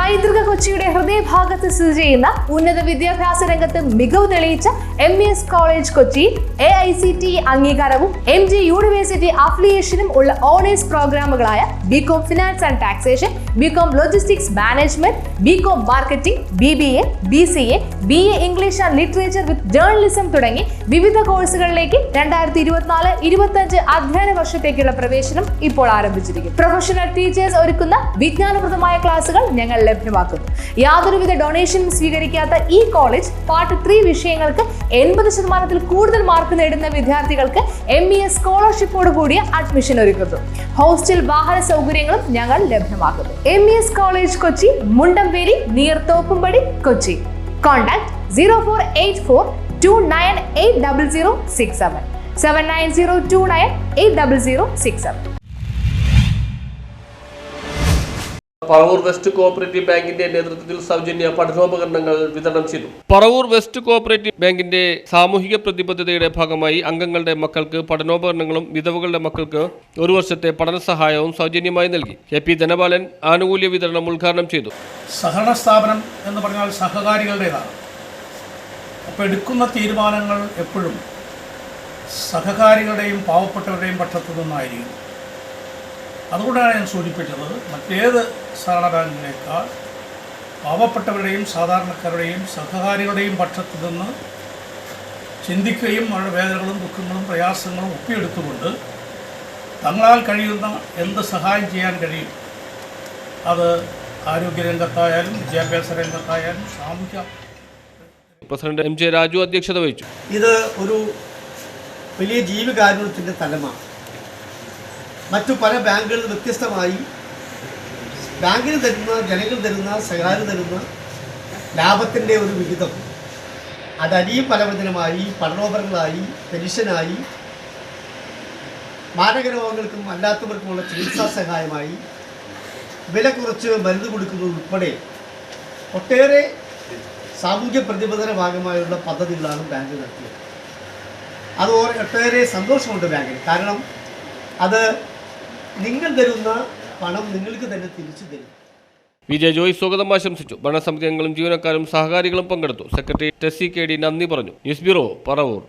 പൈതൃക കൊച്ചിയുടെ ഹൃദയഭാഗത്ത് സ്ഥിതി ചെയ്യുന്ന ഉന്നത വിദ്യാഭ്യാസ രംഗത്ത് മികവ് തെളിയിച്ച MES കോളേജ് കൊച്ചി AICTE അംഗീകാരവും MG യൂണിവേഴ്സിറ്റി അഫിലിയേഷനും ഉള്ള ഓണേഴ്സ് പ്രോഗ്രാമുകളായ BCom finance and taxation, BCom logistics management, BCom marketing, BBA, BCA, BA English and literature with journalism തുടങ്ങി വിവിധ കോഴ്സുകളിലേക്ക് 2024-25 അധ്യയന വർഷത്തേക്കുള്ള പ്രവേശനം ഇപ്പോൾ ആരംഭിച്ചിരിക്കുന്നു. പ്രൊഫഷണൽ ടീച്ചേഴ്സ് ഒരുക്കുന്ന വിജ്ഞാനപ്രദമായ ക്ലാസുകൾ ഞങ്ങൾ ലഭ്യമാക്കുന്നു. യാതൊരുവിധ ഡൊണേഷനും സ്വീകരിക്കാത്ത ഈ കോളേജ് പാർട്ട് 3 വിഷയങ്ങൾക്ക് 80% കൂടുതൽ മാർക്ക് നേടുന്ന വിദ്യാർത്ഥികൾക്ക് MES സ്കോളർഷിപ്പോട് കൂടിയ അഡ്മിഷൻ ഒരുക്കുന്നു. ഹോസ്റ്റൽ വാഹന സൗകര്യങ്ങളും ഞങ്ങൾ ലഭ്യമാക്കുന്നു. MES college Kochi, Mundamveli, near Thoppumpady, Kochi. Contact 0484298067 7902980067. Paravur west cooperative ബാങ്കിന്റെ നേതൃത്വത്തിൽ സൗജന്യ പഠനോപകരണങ്ങൾ വിതരണം ചെയ്തു. പറവൂർ വെസ്റ്റ് കോഓപ്പറേറ്റീവ് ബാങ്കിന്റെ സാമൂഹിക പ്രതിബദ്ധതയുടെ ഭാഗമായി അംഗങ്ങളുടെ മക്കൾക്ക് പഠനോപകരണങ്ങളും വിധവകളുടെ മക്കൾക്ക് 1 വർഷത്തെ പഠന സഹായവും സൗജന്യമായി നൽകി. KP ധനപാലൻ ആനുകൂല്യ വിതരണം ഉദ്ഘാടനം ചെയ്തു. സഹകരണ സ്ഥാപനം എന്ന് പറഞ്ഞാൽ സഹകാരികളുടേതാണ്. അപ്പോൾ എടുക്കുന്ന തീരുമാനങ്ങൾ എപ്പോഴും സഹകാരികളുടെയും പാവപ്പെട്ടവരുടെയും പക്ഷത്തു നിന്നായിരിക്കും. അതുകൊണ്ടാണ് ഞാൻ സൂചിപ്പിച്ചത്, മറ്റേത് സഹകരണ ബാങ്കിനേക്കാൾ പാവപ്പെട്ടവരുടെയും സാധാരണക്കാരുടെയും സഹകാരികളുടെയും പക്ഷത്തു നിന്ന് ചിന്തിക്കുകയും അവരുടെ വേദനകളും ദുഃഖങ്ങളും പ്രയാസങ്ങളും ഒപ്പിയെടുത്തുകൊണ്ട് തങ്ങളാൽ കഴിയുന്ന എന്ത് സഹായം ചെയ്യാൻ കഴിയും, അത് ആരോഗ്യരംഗത്തായാലും വിദ്യാഭ്യാസ രംഗത്തായാലും സാമൂഹ്യ. പ്രസിഡന്റ് MJ രാജു അധ്യക്ഷത വഹിച്ചു. ഇത് ഒരു വലിയ ജീവകാരുണ്യത്തിൻ്റെ തലമാണ്. മറ്റു പല ബാങ്കുകളിൽ വ്യത്യസ്തമായി ബാങ്കിന് തരുന്ന, ജനങ്ങൾ തരുന്ന, സർക്കാർ തരുന്ന ലാഭത്തിൻ്റെ ഒരു വിഹിതം അത് അരിയും പലവചനമായി, പഠനോപകരണങ്ങളായി, പെൻഷനായി, മാരകരോഗങ്ങൾക്കും അല്ലാത്തവർക്കുമുള്ള ചികിത്സാ സഹായമായി, വില കുറച്ച് മരുന്ന് കൊടുക്കുന്നത് ഉൾപ്പെടെ ഒട്ടേറെ സാമൂഹ്യ പ്രതിബദ്ധത ഭാഗമായുള്ള പദ്ധതികളാണ് ബാങ്ക് നടത്തിയത്. അത് ഒട്ടേറെ സന്തോഷമുണ്ട് ബാങ്കിന്. കാരണം അത് നിങ്ങൾ തരുന്ന പണം നിങ്ങൾക്ക് തന്നെ തിരിച്ചു തരും. VJ ജോയ് സ്വാഗതം ആശംസിച്ചു. ഭരണസമിതി അംഗങ്ങളും ജീവനക്കാരും സഹകാരികളും പങ്കെടുത്തു. സെക്രട്ടറി ടെസ്സി KD നന്ദി പറഞ്ഞു. News bureau, Paravur.